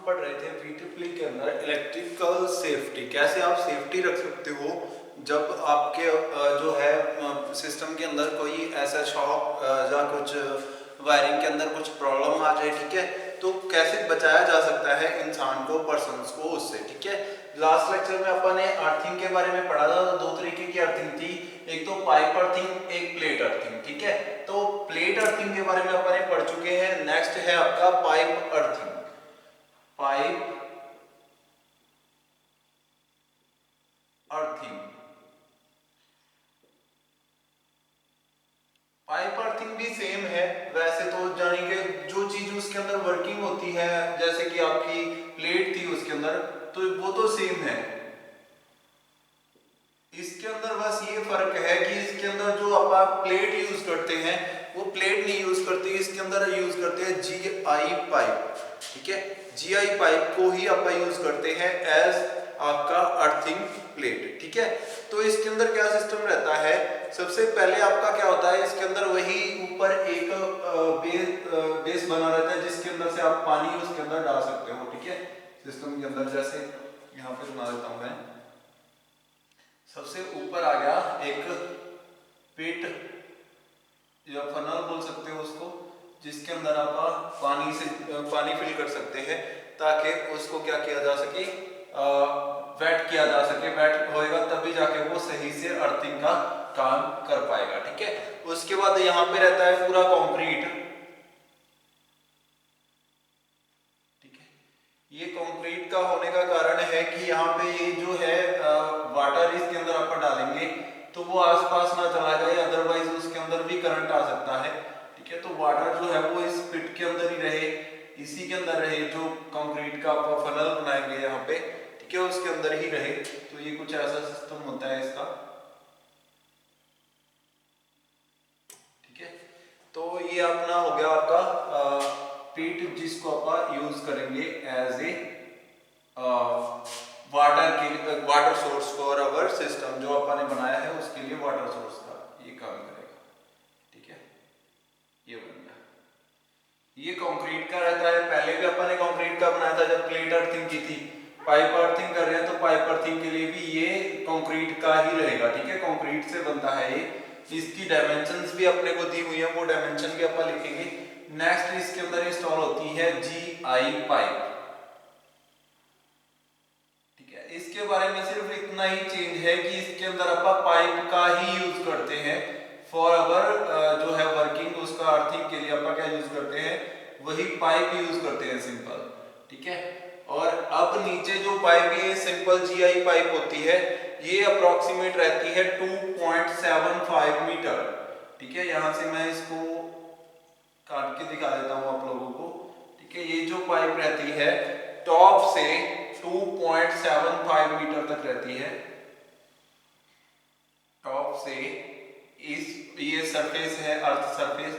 पढ़ रहे थे VTPLI के अंदर इलेक्ट्रिकल सेफ्टी, कैसे आप सेफ्टी रख सकते हो जब आपके जो है सिस्टम के अंदर कोई ऐसा शॉक या कुछ वायरिंग के अंदर कुछ प्रॉब्लम आ जाए, ठीक है, तो कैसे बचाया जा सकता है इंसान को, पर्सन्स को उससे, ठीक है। लास्ट लेक्चर में अपन ने अर्थिंग के बारे में पढ़ा था। तो दो तरीके की अर्थिंग थी, एक तो पाइप अर्थिंग, एक प्लेट अर्थिंग, ठीक है। तो प्लेट अर्थिंग के बारे में अपन ने पढ़ चुके हैं। नेक्स्ट है आपका pipe earthing. Pipe earthing, pipe earthing भी सेम है वैसे तो, यानी कि जो चीज उसके अंदर वर्किंग होती है, जैसे कि आपकी प्लेट थी उसके अंदर, तो वो तो सेम है। इसके अंदर बस ये फर्क है कि इसके अंदर जो आप प्लेट यूज करते हैं वो प्लेट नहीं यूज करते, इसके अंदर यूज करते हैं GI पाइप, ठीक है। GI पाइप को ही आप यूज करते हैं एज आपका अर्थिंग प्लेट, ठीक है। तो इसके अंदर क्या सिस्टम रहता है, सबसे पहले आपका क्या होता है, इसके अंदर वही ऊपर एक बेस बना रहता है जिसके अंदर से आप पानी उसके अंदर डाल सकते हो, ठीक है, सिस्टम के अंदर। जैसे यहाँ पे बना देता हूं मैं, सबसे ऊपर आ गया एक पिट या फनल बोल सकते हो उसको, जिसके अंदर आप पानी फिल कर सकते हैं ताकि उसको क्या किया जा सके, वेट किया जा सके। वेट होएगा तभी जाके वो सही से अर्थिंग का काम कर पाएगा, ठीक है। उसके बाद यहाँ पे रहता है पूरा कंक्रीट, ठीक है। ये कंक्रीट का होने का कारण है कि यहाँ पे ये जो है वाटर इसके अंदर आप डालेंगे तो वो आसपास ना चला जाए, अदरवाइज उसके अंदर भी करंट आ सकता है, ठीक है। तो वाटर जो है वो इस पिट के अंदर ही रहे, इसी के अंदर रहे, जो कंक्रीट का आप फनल बनाएंगे यहाँ पे, ठीक है, उसके अंदर ही रहे। तो ये कुछ ऐसा सिस्टम होता है इसका, ठीक है। तो ये अपना हो गया आपका पिट, जिसको आप यूज करेंगे as a water source for our system, जो अपन ने बनाया है उसके लिए वाटर सोर्स का ये काम करेगा, ठीक है। ये बन गया, ये कंक्रीट का रहता है। पहले भी अपन ने कंक्रीट का बनाया था जब प्लेट अर्थिंग की थी। पाइप अर्थिंग कर रहे हैं तो पाइप अर्थिंग के लिए भी ये कंक्रीट का ही रहेगा, ठीक है, कंक्रीट से बनता है ये। इसकी डायमेंशंस भी अपने को दी हुई है, वो डायमेंशन भी अपन लिखेंगे। नेक्स्ट इसके अंदर इंस्टॉल होती है GI पाइप, इसके बारे में सिर्फ इतना ही चेंज है कि इसके अंदर अपन पाइप का ही यूज करते हैं फॉर अवर जो है वर्किंग, उसका अर्थिंग के लिए अपन क्या यूज करते हैं, वही पाइप यूज करते हैं, सिंपल, ठीक है। और अब नीचे जो पाइप ये सिंपल GI पाइप होती है, ये अप्रोक्सीमेट रहती है 2.75 मीटर, ठीक है। यहां से मैं इसको काट के दिखा देता हूं आप लोगों को, ठीक है। ये जो पाइप रहती है टॉप से 2.75 मीटर तक रहती है, टॉप से ये सरफेस है अर्थ सरफेस,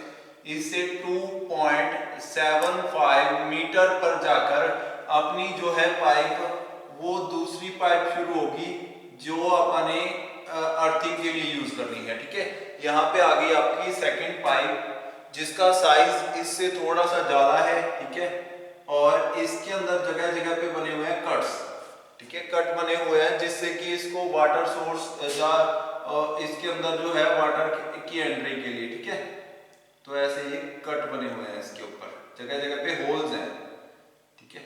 इससे 2.75 मीटर पर जाकर अपनी जो है पाइप, वो दूसरी पाइप शुरू होगी जो अपने अर्थिंग के लिए यूज करनी है, ठीक है। यहाँ पे आ गई आपकी सेकंड पाइप, जिसका साइज इससे थोड़ा सा ज्यादा है, ठीक है। और इसके अंदर जगह जगह पे बने हुए हैं कट्स, ठीक है, कट बने हुए हैं जिससे कि इसको वाटर सोर्स या इसके अंदर जो है वाटर की एंट्री के लिए, ठीक है। तो ऐसे ये कट बने हुए हैं, इसके ऊपर जगह जगह पे होल्स हैं, ठीक है।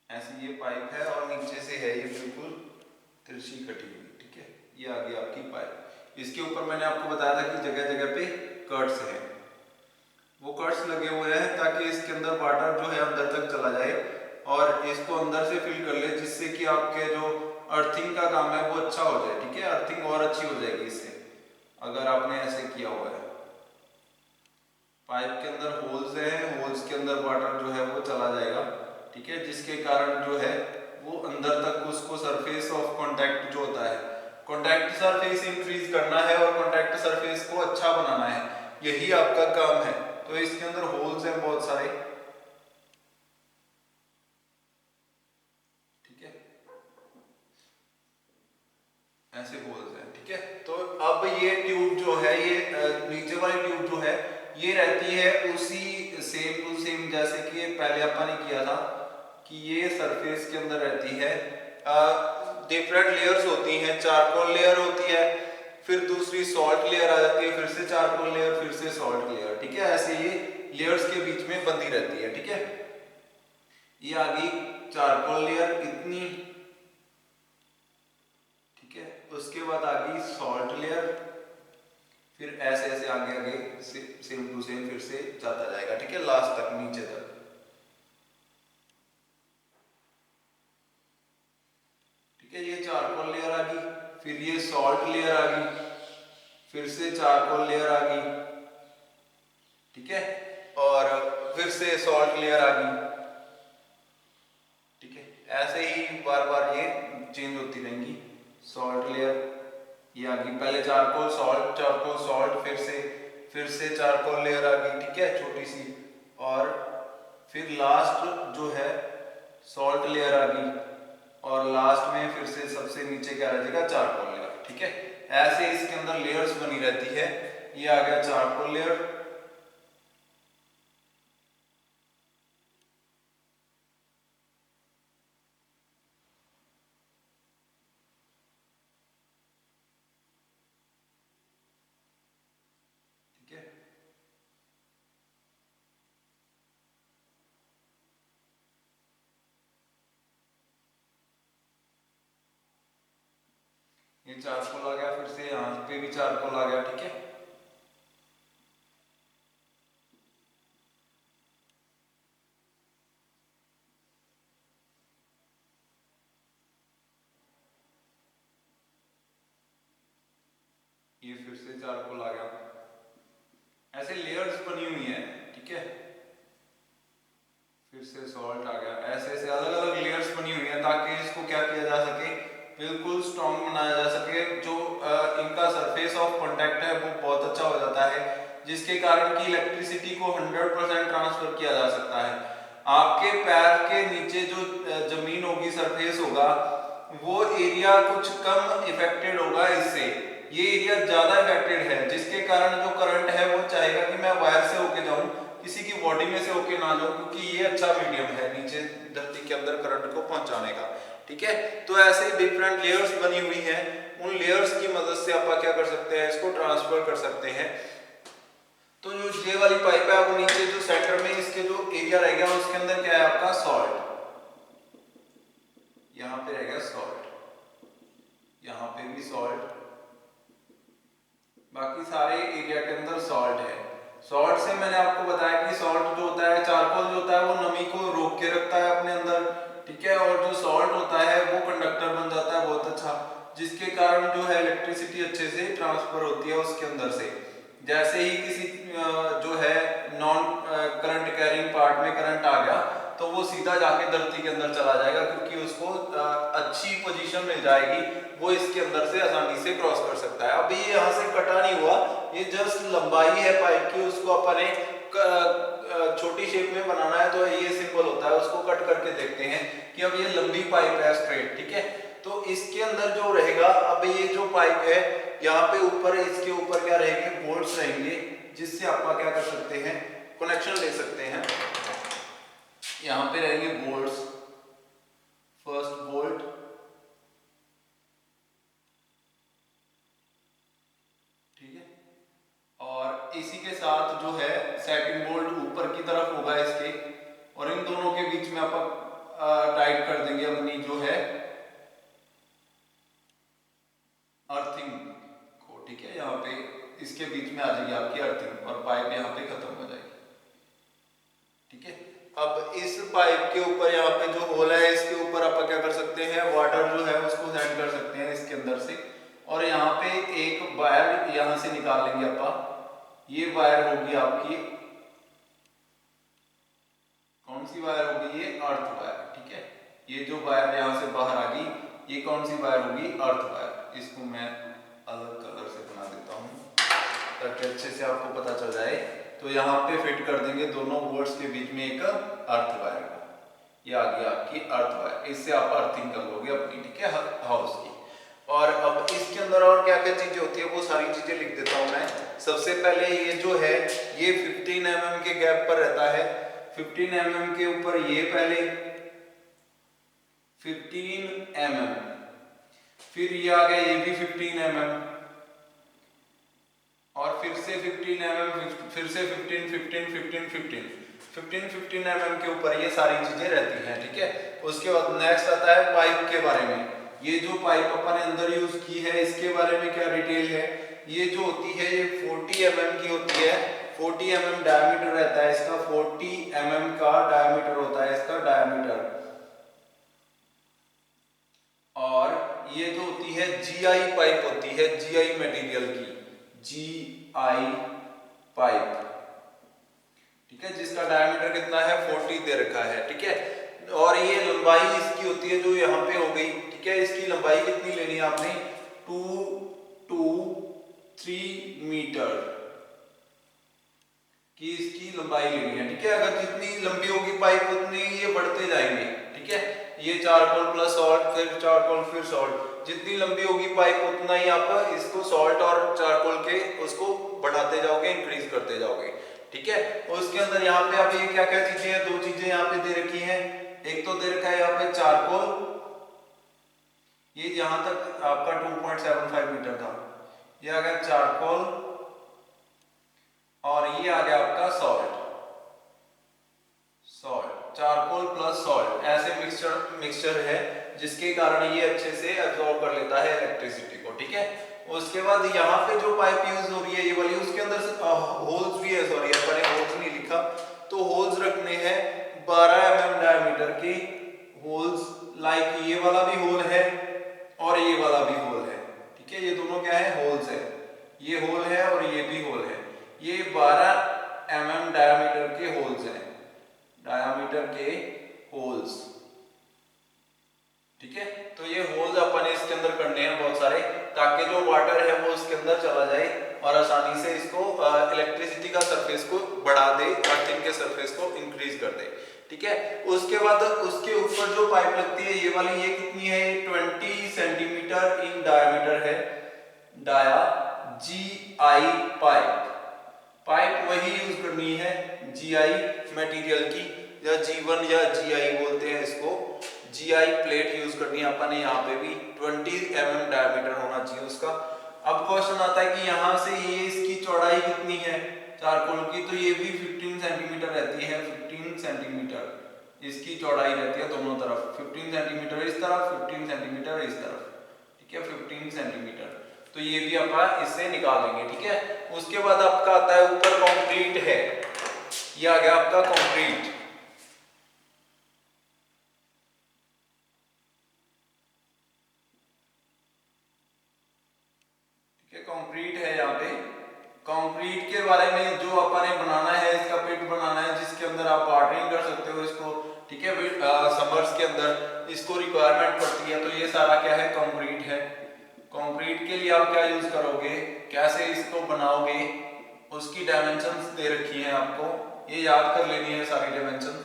ऐसे ये पाइप है और नीचे से है ये बिल्कुल तिरछी कटी हुई, ठीक है। ये आ गई आपकी पाइप। इसके ऊपर मैंने आपको बताया था कि जगह जगह पे कट्स हैं, वो कट्स लगे हुए हैं ताकि इसके अंदर वाटर जो है अंदर तक चला जाए और इसको अंदर से फिल कर ले, जिससे कि आपके जो अर्थिंग का काम है वो अच्छा हो जाए, ठीक है। अर्थिंग और अच्छी हो जाएगी इससे, अगर आपने ऐसे किया हुआ है। पाइप के अंदर होल्स हैं, होल्स के अंदर वाटर जो है वो चला जाएगा, ठीक है, जिसके कारण जो है वो अंदर तक उसको सरफेस ऑफ कांटेक्ट जो होता है, कांटेक्ट सरफेस इंक्रीज करना है और कांटेक्ट सरफेस को अच्छा बनाना है, यही आपका काम है। तो इसके अंदर होल्स हैं बहुत सारे, ठीक है। ऐसे होल्स हैं, ठीक है। तो अब ये ट्यूब जो है, ये नीचे वाली ट्यूब जो है ये रहती है उसी सेम टू सेम जैसे कि पहले अपन ने किया था कि ये सरफेस के अंदर रहती है। डिफरेंट लेयर्स होती हैं, चारकोल लेयर होती है, फिर दूसरी सॉल्ट लेयर आ जाती है, फिर से चारकोल लेयर, फिर से सॉल्ट लेयर, ठीक है। ऐसे ये लेयर्स के बीच में बंधी रहती है, ठीक है। ये आ गई चारकोल लेयर इतनी, ठीक है। उसके बाद आ गई सॉल्ट लेयर, फिर ऐसे ऐसे आगे आगे सेम टू सेम फिर से जाता जाएगा, ठीक है, लास्ट तक नीचे तक। ठीक है, ये चारकोल लेयर आ गई, फिर ये सॉल्ट लेयर आ गई, फिर से चारकोल लेयर आ गई, ठीक है, और फिर से सॉल्ट लेयर आ गई, ठीक है। ऐसे ही बार बार ये चेंज होती रहेंगी। सॉल्ट लेयर ये आ गई, पहले चारकोल सॉल्ट, फिर से चारकोल लेयर आ गई, ठीक है, छोटी सी, और फिर लास्ट जो है सॉल्ट लेयर आ गई, और लास्ट में फिर से सबसे नीचे क्या रह जाएगा, चारकोल लेयर, ठीक है। ऐसे इसके अंदर लेयर्स बनी रहती है। ये आ गया चारकोल लेयर, ठीक है। ये चारकोल आ गया, फिर से यहाँ पे भी चारकोल आ गया, ठीक है। ये फिर से चारकोल आ गया, ऐसे लेयर्स बनी हुई है, ठीक है। फिर से सॉल्ट आ गया, ऐसे ऐसे अलग अलग लेयर्स बनी हुई है ताकि इसको क्या किया जा सके, बिल्कुल स्ट्रॉन्ग बनाया जा सके। जो इनका सरफेस ऑफ कांटेक्ट है वो बहुत अच्छा हो जाता है, जिसके कारण की इलेक्ट्रिसिटी को 100% ट्रांसफर किया जा सकता है। आपके पैर के नीचे जो जमीन होगी, सरफेस होगा, वो एरिया कुछ कम इफेक्टेड होगा इससे, ये एरिया ज्यादा इफेक्टेड है, जिसके कारण जो करंट है वो चाहेगा कि मैं वायर से होके जाऊं, किसी की बॉडी में से होके ना जाऊं, क्योंकि ये अच्छा मीडियम है नीचे धरती के अंदर करंट को पहुंचाने का, ठीक है। तो ऐसे डिफरेंट लेयर्स बनी हुई हैं, उन लेयर्स की मदद से आप क्या कर सकते हैं, इसको ट्रांसफर कर सकते हैं। तो जो ये वाली पाइप है, वो नीचे जो सेंटर में इसके जो एरिया रहेगा उसके अंदर क्या है आपका, सॉल्ट, यहाँ पे रहेगा सॉल्ट, यहाँ पे भी सॉल्ट, बाकी सारे एरिया के अंदर सॉल्ट है। सॉल्ट से मैंने आपको बताया कि सॉल्ट जो होता है, चारकोल जो होता है, वो नमी को रोक के रखता है अपने अंदर, ठीक है, और जो सॉल्ट होता है वो कंडक्टर बन जाता है बहुत अच्छा, जिसके कारण जो है इलेक्ट्रिसिटी अच्छे से ट्रांसफर होती है उसके अंदर से। जैसे ही किसी जो है नॉन करंट कैरिंग पार्ट में करंट आ गया तो वो सीधा जाके धरती के अंदर चला जाएगा, क्योंकि उसको अच्छी पोजीशन मिल जाएगी, वो इसके अंदर से आसानी से क्रॉस कर सकता है। अभी ये यहाँ से कटा नहीं हुआ, ये जस्ट लंबाई है पाइप की, उसको अपन छोटी शेप में बनाना है, तो ये सिंपल होता है, उसको कट करके देखते हैं कि अब ये लंबी पाइप है स्ट्रेट, ठीक है। तो इसके अंदर जो रहेगा, अब ये जो पाइप है यहाँ पे ऊपर, इसके ऊपर क्या रहेंगे, बोल्ट्स रहेंगे, जिससे आप क्या कर सकते हैं, कनेक्शन ले सकते हैं। यहाँ पे रहेंगे बोल्ट्स, फर्स्ट बोल्ट, ठीक है, और इसी के साथ जो है सेकंड बोल्ट ऊपर की तरफ होगा इसके, और इन दोनों के बीच में आप टाइट कर देंगे अपनी जो है अर्थिंग को, ठीक है। यहाँ पे इसके बीच में आ जाएगी आपकी अर्थिंग, और पाइप यहाँ पे खत्म हो जाएगी, ठीक है। अब इस पाइप के ऊपर यहाँ पे जो होल है, इसके ऊपर आप क्या कर सकते हैं, वाटर जो है उसको सेंड कर सकते हैं इसके अंदर से, और यहाँ पे एक वायर यहाँ से निकाल लेंगे आप। ये वायर होगी आपकी, कौन सी वायर होगी, ये अर्थ वायर, ठीक है। ये जो वायर यहाँ से बाहर आ गई, ये कौन सी वायर होगी, अर्थ वायर। इसको मैं अलग कलर से बना देता हूँ ताकि अच्छे से आपको पता चल जाए। तो यहाँ पे फिट कर देंगे दोनों बोर्ड्स के बीच में एक अर्थ वायर को, ये आ गई आपकी अर्थ वायर, इससे आप अर्थिंग कर लोगे अपनी, ठीक है, हाउस की। और अब इसके क्या क्या चीजें होती है वो सारी चीजें लिख देता हूं मैं। सबसे पहले ये जो है ये 15 mm के गैप पर रहता है, 15 mm के ऊपर ये पहले 15 mm, फिर ये आ गया ये भी 15 mm, और फिर से 15 mm, फिर से 15 15 15 15 15 15 mm के ऊपर ये सारी चीजें रहती हैं, ठीक है। उसके बाद नेक्स्ट आता है पाइप के बारे में। ये जो पाइप अपन ने अंदर यूज की है इसके बारे में क्या डिटेल है। ये जो होती है ये 40 mm की होती है, 40 mm डायमीटर रहता है इसका, 40 mm का डायमीटर होता है इसका डायमीटर। और ये जो होती है जीआई पाइप होती है, जीआई मटेरियल की, जीआई पाइप, ठीक है, जिसका डायमीटर कितना है 40 दे रखा है, ठीक है। और ये लंबाई इसकी होती है जो यहाँ पे हो गई, ठीक है। इसकी लंबाई कितनी लेनी है आपने 2 to 3 मीटर की इसकी लंबाई लेनी है, ठीक है। अगर जितनी लंबी होगी पाइप उतनी ये बढ़ते जाएंगे, ठीक है। ये चारकोल प्लस सॉल्ट, फिर चारकोल फिर सॉल्ट, जितनी लंबी होगी पाइप उतना ही आप इसको सॉल्ट और चारकोल के उसको बढ़ाते जाओगे, इंक्रीज करते जाओगे, ठीक है। उसके अंदर यहाँ पे आप ये क्या क्या चीजें हैं, दो चीजें यहाँ पे दे रखी हैं। एक तो दे रखा है यहाँ पे चारकोल, ये यहां तक आपका 2.75 मीटर था, ये आ गया चारकोल, और ये आ गया आपका सॉल्ट, चारकोल प्लस सॉल्ट, ऐसे मिक्सचर है जिसके कारण ये अच्छे से एब्जॉर्ब कर लेता है इलेक्ट्रिसिटी को, ठीक है। उसके बाद यहाँ पे जो पाइप यूज हो रही है ये वाली, उसके अंदर होल्स भी है, सॉरी अपन ने होल्स नहीं लिखा, तो होल्स रखने हैं 12 mm डायमीटर के होल्स, लाइक ये वाला भी होल है और ये वाला भी होल है, ठीक है। ये दोनों क्या है होल्स है, ये होल है और ये भी होल है। ये 12 mm डायमीटर के होल्स हैं, डायमीटर के होल्स, ठीक है। तो ये होल्स अपन इसके अंदर करने हैं बहुत सारे, ताकि जो वाटर है वो इसके अंदर चला जाए और आसानी से इसको इलेक्ट्रिसिटी का सरफेस को बढ़ा दे, अर्थिंग के सरफेस को इंक्रीज कर दे, ठीक है। उसके बाद उसके ऊपर जो पाइप लगती है ये वाली, ये कितनी है 20 सेंटीमीटर इन डायमीटर है, डाया जीआई पाइप वही यूज करनी है जीआई मटेरियल की, या जीवन या जीआई बोलते हैं इसको, जीआई प्लेट यूज करनी है अपन ने। यहाँ पे भी 20 mm डायमीटर होना चाहिए उसका। अब क्वेश्चन आता है कि यहाँ से ये इसकी चौड़ाई कितनी है चारकोल की, तो ये भी 15 सेंटीमीटर रहती है, 15 सेंटीमीटर इसकी चौड़ाई रहती है दोनों तरफ, 15 सेंटीमीटर इस तरफ, 15 सेंटीमीटर इस तरफ, ठीक है, 15 सेंटीमीटर। तो ये भी अपन इससे निकाल देंगे, ठीक है। उसके बाद आपका आता है ऊपर कंक्रीट है, ये आ गया आपका कंक्रीट, कंक्रीट है। यहाँ पे कंक्रीट के बारे में जो अपन ने बनाना है, इसका पिट बनाना है जिसके अंदर आप वाटरिंग कर सकते हो इसको, ठीक है। समर्स के अंदर इसको रिक्वायरमेंट पड़ती है, तो ये सारा क्या है कंक्रीट है। कंक्रीट के लिए आप क्या यूज करोगे, कैसे इसको बनाओगे, उसकी डायमेंशंस दे रखी है आपको, ये याद कर लेनी है सारी डायमेंशन।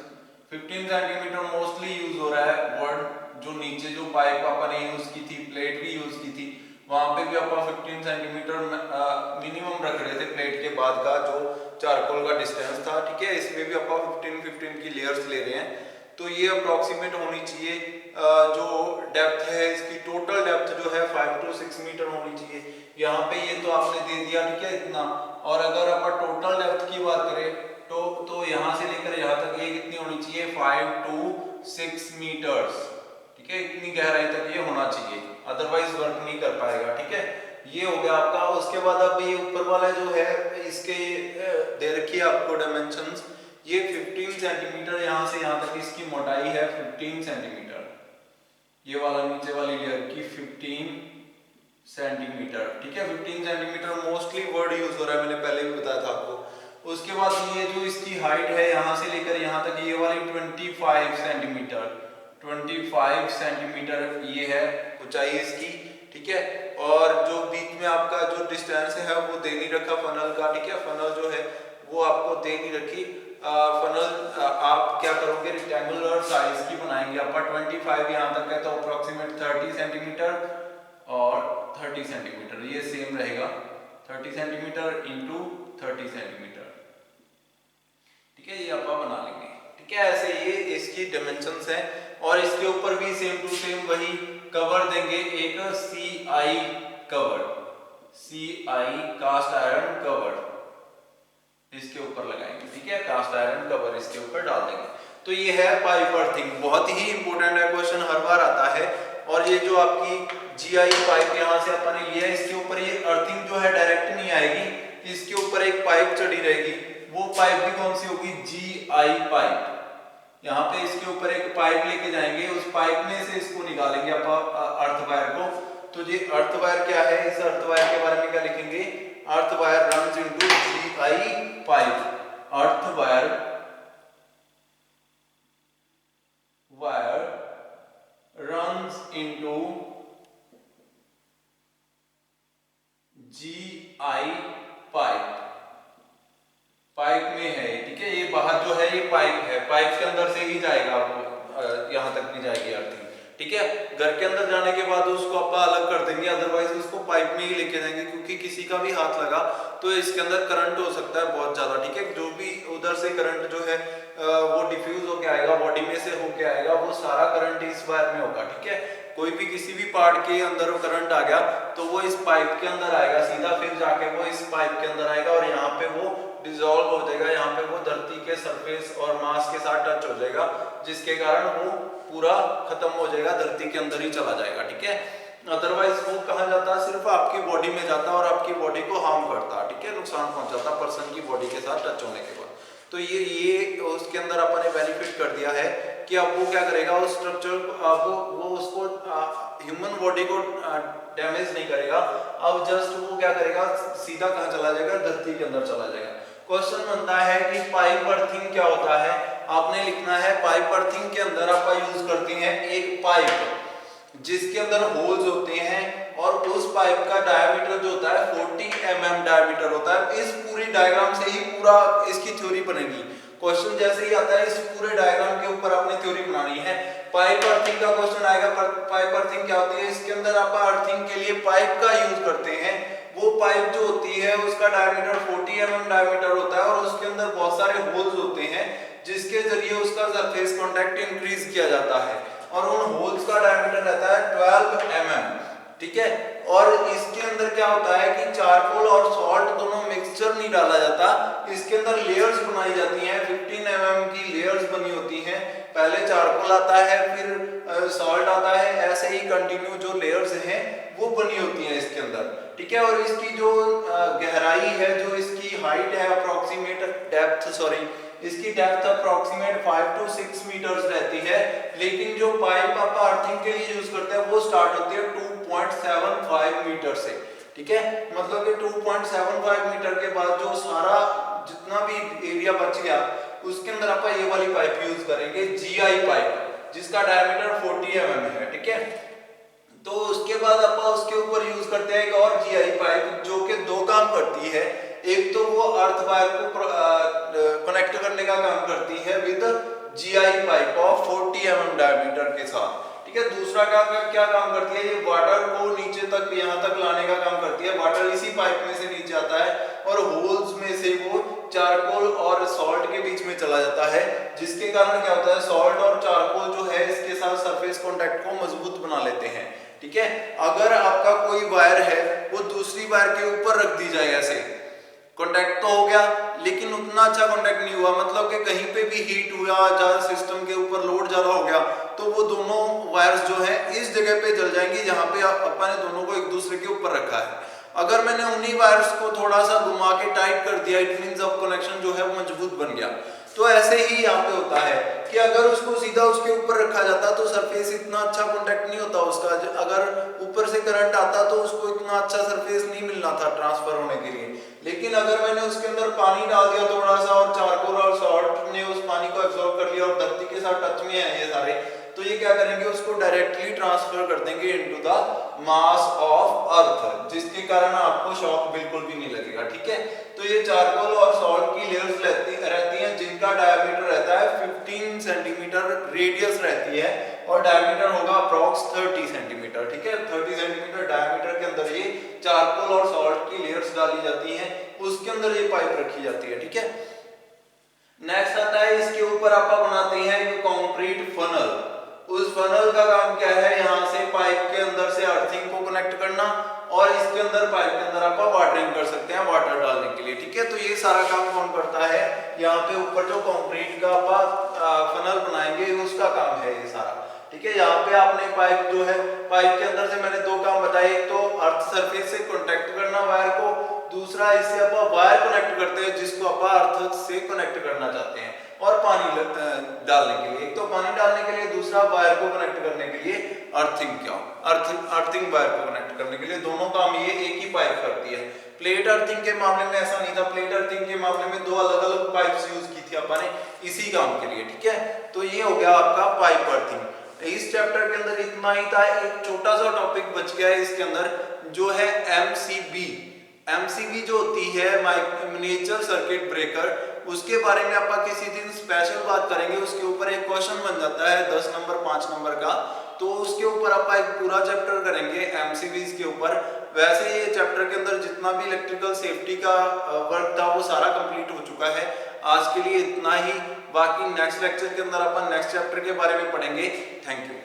15 सेंटीमीटर मोस्टली यूज हो रहा है वर्ड, जो नीचे जो पाइप अपन ने यूज की थी, प्लेट भी यूज की थी, वहां पे भी अपन 15 सेंटीमीटर मिनिमम रख रहे थे प्लेट के बाद का जो चारकोल का डिस्टेंस था, ठीक है। इसमें भी अपन 15 की लेयर्स ले रहे हैं, तो ये अप्रोक्सीमेट होनी चाहिए। जो डेप्थ है इसकी, टोटल डेप्थ जो है 5 to 6 मीटर होनी चाहिए। यहाँ पे ये तो आपने दे दिया, ठीक है, इतना। और अगर अपन टोटल डेप्थ की बात करें तो यहाँ से लेकर यहाँ तक ये कितनी होनी चाहिए 5 to 6 मीटर्स, ठीक है, इतनी गहराई तक ये होना चाहिए, अदरवाइज वर्क नहीं कर पाएगा, ठीक है। ये हो गया आपका। उसके बाद अब ये ऊपर वाला जो है इसके दे रखी है आपको डायमेंशंस, ये 15 सेंटीमीटर यहाँ से यहाँ तक इसकी मोटाई है 15 सेंटीमीटर, ये वाला नीचे वाली लेयर की 15 सेंटीमीटर, ठीक है। 15 सेंटीमीटर मोस्टली वर्ड यूज हो रहा है, मैंने पहले भी बताया था आपको। उसके बाद ये जो इसकी हाइट है यहाँ से लेकर यहाँ तक, ये वाली 25 सेंटीमीटर, 25 सेंटीमीटर ये है ऊंचाई इसकी, ठीक है। और जो बीच में आपका जो डिस्टेंस है वो दे नहीं रखा फनल का, ठीक है। फनल जो है वो आपको दे नहीं रखी। फनल आप क्या करोगे, रेक्टेंगुलर साइज की बनाएंगे। आपका 25 यहाँ तक है तो अप्रोक्सीमेट 30 सेंटीमीटर और 30 सेंटीमीटर, ये सेम रहेगा 30 सेंटीमीटर इंटू 30 सेंटीमीटर। ठीक है, ये आप बना लेंगे। ठीक है, ऐसे ये इसकी डायमेंशंस है और इसके ऊपर भी सेम टू सेम वही कवर देंगे, एक CI cover, CI cast iron cover इसके ऊपर लगाएंगे। ठीक है, कास्ट आयरन कवर इसके ऊपर डाल देंगे। तो ये है पाइप अर्थिंग, बहुत ही इंपॉर्टेंट है, क्वेश्चन हर बार आता है। और ये जो आपकी GI पाइप यहाँ से अपन ने लिया है, इसके ऊपर ये अर्थिंग जो है डायरेक्ट नहीं आएगी, इसके ऊपर एक पाइप चढ़ी रहेगी, वो पाइप भी कौन सी होगी, GI पाइप। यहाँ पे इसके ऊपर एक पाइप लेके जाएंगे, उस पाइप में से इसको निकालेंगे आप अर्थ वायर को। तो ये अर्थ वायर क्या है, इस अर्थ वायर के बारे में क्या लिखेंगे, earth wire runs into GI pipe, earth wire runs into GI pipe, pipe में है। ठीक है, ये बाहर जो है ये पाइप है, पाइप के अंदर से ही जाएगा, यहाँ तक भी जाएगी अर्थिंग। ठीक है, घर के अंदर जाने के बाद उसको आप अलग कर देंगे, अदरवाइज उसको पाइप में ही लेके जाएंगे, क्योंकि किसी का भी हाथ लगा तो इसके अंदर करंट हो सकता है बहुत ज्यादा। ठीक है, जो भी उधर से करंट जो है वो डिफ्यूज होके आएगा, बॉडी में से होके आएगा, वो सारा करंट इस वायर में होगा। ठीक है, कोई भी किसी भी पार्ट के अंदर करंट आ गया तो वो इस पाइप के अंदर आएगा सीधा, फिर जाके वो इस पाइप के अंदर आएगा और यहाँ पे वो डिसॉल्व हो जाएगा, यहाँ पे वो धरती के सरफेस और मास के साथ टच हो जाएगा, जिसके कारण वो पूरा खत्म हो जाएगा, धरती के अंदर ही चला जाएगा। ठीक है, अदरवाइज वो कहाँ जाता है, सिर्फ आपकी बॉडी में जाता है और आपकी बॉडी को हार्म करता है। ठीक है, नुकसान पहुंचाता पर्सन की बॉडी के साथ टच होने के बाद। तो ये उसके अंदर अपन ने बेनिफिट कर दिया है कि अब वो क्या करेगा, उस स्ट्रक्चर वो उसको ह्यूमन बॉडी को डैमेज नहीं करेगा, अब जस्ट वो क्या करेगा, सीधा कहाँ चला जाएगा, धरती के अंदर चला जाएगा। क्वेश्चन बनता है कि पाइप अर्थिंग क्या होता है, आपने लिखना है पाइप अर्थिंग के अंदर आप यूज करते हैं एक पाइप जिसके अंदर होल्स होते हैं और उस पाइप का डायमीटर जो होता है 40 mm डायमीटर होता है। इस पूरी डायग्राम से ही पूरा इसकी थ्योरी बनेगी। क्वेश्चन जैसे ही आता है इस पूरे डायग्राम के ऊपर आपने थ्योरी बनानी है। पाइप अर्थिंग का क्वेश्चन आएगा, पाइप अर्थिंग क्या होती है, इसके अंदर आप अर्थिंग के लिए पाइप का यूज करते हैं। वो पाइप जो होती है उसका डायमीटर 40 mm डायमीटर होता है और उसके अंदर बहुत सारे होल्स होते हैं जिसके जरिए उसका सरफेस कांटेक्ट इंक्रीज किया जाता है और उन होल्स का डायमीटर रहता है 12 mm। ठीक है, और इसके अंदर क्या होता है कि चारकोल और सॉल्ट दोनों मिक्सचर नहीं डाला जाता, इसके अंदर लेयर्स बनाई जाती हैं, 15 mm की लेयर्स बनी होती हैं। पहले चारकोल आता है, फिर सॉल्ट आता है, ऐसे ही कंटिन्यू जो लेयर्स हैं वो बनी होती हैं इसके अंदर। ठीक है, और इसकी जो गहराई है, जो इसकी हाइट है अप्रोक्सीमेट डेप्थ, सॉरी इसकी डेप्थ अप्रोक्सीमेट 5 to 6 मीटर्स रहती है, लेकिन जो पाइप आप अर्थिंग के लिए यूज करते हैं वो स्टार्ट होती है 2.75 मीटर से। ठीक है, मतलब कि 2.75 मीटर के बाद जो सारा जितना भी एरिया बच गया उसके अंदर आप ये वाली पाइप यूज करेंगे, GI पाइप, जिसका डायमीटर 40 mm है। ठीक है, तो उसके बाद आप उसके ऊपर यूज करते हैं एक और GI पाइप जो कि दो काम करती है। एक तो वो अर्थ वायर को कनेक्ट करने का काम करती है with GI pipe of 40 mm diameter के साथ। ठीक है, दूसरा क्या काम करती है, ये वाटर को नीचे तक यहाँ तक लाने का काम करती है। वाटर इसी पाइप में से नीचे आता है और होल्स में से वो चारकोल और सॉल्ट के बीच में चला जाता है, जिसके कारण क्या होता है, सॉल्ट और चारकोल जो है इसके साथ सरफेस कांटेक्ट को मजबूत बना लेते हैं। ठीक है, अगर आपका कोई वायर है वो दूसरी वायर के ऊपर रख दी जाए, ऐसे कांटेक्ट तो हो गया लेकिन उतना अच्छा कांटेक्ट नहीं हुआ, मतलब कि कहीं पे भी हीट हुआ, ज्यादा सिस्टम के ऊपर लोड ज्यादा हो गया तो वो दोनों वायर्स जो है इस जगह पे जल जाएंगी जहां पे अपन ने दोनों को एक दूसरे के ऊपर रखा है। अगर मैंने उन्हीं वायर्स को थोड़ा सा घुमा के टाइट कर दिया, इट मींस अब कनेक्शन जो है वो मजबूत बन गया। तो ऐसे ही यहाँ पे होता है कि अगर उसको सीधा उसके ऊपर रखा जाता तो सरफेस इतना अच्छा कांटेक्ट नहीं होता उसका, अगर ऊपर से करंट आता तो उसको इतना अच्छा सरफेस नहीं मिलना था ट्रांसफर होने के लिए। लेकिन अगर मैंने उसके अंदर पानी डाल दिया थोड़ा सा और चारकोल और सॉल्ट ने उस पानी को एब्जॉर्ब कर लिया और धरती के साथ टच में है ये सारे, तो ये क्या करेंगे, उसको डायरेक्टली ट्रांसफर कर देंगे into the mass of earth, जिसके कारण आपको शॉक बिल्कुल भी नहीं लगेगा। ठीक है, तो ये चारकोल और सॉल्ट की लेयर्स रहती हैं जिनका डायमीटर रहता है 15 सेंटीमीटर, रेडियस रहती है और डायमीटर होगा अप्रॉक्स 30 सेंटीमीटर। ठीक है, 30 सेंटीमीटर डायमीटर के अंदर ये चारकोल और सॉल्ट की लेयर्स डाली जाती हैं, उसके अंदर ये पाइप रखी जाती है। ठीक है, नेक्स्ट आता है इसके ऊपर आप बनाते हैं एक कंक्रीट फनल। उस फनल का काम क्या है, यहाँ से पाइप के अंदर से अर्थिंग को कनेक्ट करना और इसके अंदर पाइप के अंदर आप वाटरिंग कर सकते हैं वाटर डालने के लिए। ठीक है, तो ये सारा काम कौन करता है, यहाँ पे ऊपर जो कंक्रीट का आप फनल बनाएंगे उसका काम है ये सारा। ठीक है, यहाँ पे आपने पाइप जो है, पाइप के अंदर से मैंने दो काम बताए, एक तो अर्थ सरफेस से कांटेक्ट करना वायर को, दूसरा इससे आप वायर कनेक्ट करते हैं जिसको आप अर्थ से कनेक्ट करना चाहते हैं, और पानी डालने के लिए, एक तो पानी डालने के लिए, दूसरा वायर को कनेक्ट करने के लिए अर्थिंग, क्या अर्थिंग वायर को कनेक्ट करने के लिए, दोनों काम ये एक ही पाइप करती है। प्लेट अर्थिंग के मामले में ऐसा नहीं था, प्लेट अर्थिंग के मामले में दो अलग अलग पाइप्स यूज की थी अपन ने इसी काम के लिए। ठीक है, तो ये हो गया आपका पाइप अर्थिंग। इस चैप्टर के अंदर इतना ही था, एक छोटा सा टॉपिक बच गया है इसके अंदर जो है एमसीबी। एमसीबी जो होती है मिनिएचर सर्किट ब्रेकर, उसके बारे में आप किसी दिन स्पेशल बात करेंगे, उसके ऊपर एक क्वेश्चन बन जाता है 10 नंबर 5 नंबर का, तो उसके ऊपर आप एक पूरा चैप्टर करेंगे एमसीबीज के ऊपर। वैसे ये चैप्टर के अंदर जितना भी इलेक्ट्रिकल सेफ्टी का वर्क था वो सारा कंप्लीट हो चुका है। आज के लिए इतना ही, बाकी नेक्स्ट लेक्चर के अंदर अपन नेक्स्ट चैप्टर के बारे में पढ़ेंगे। Thank you.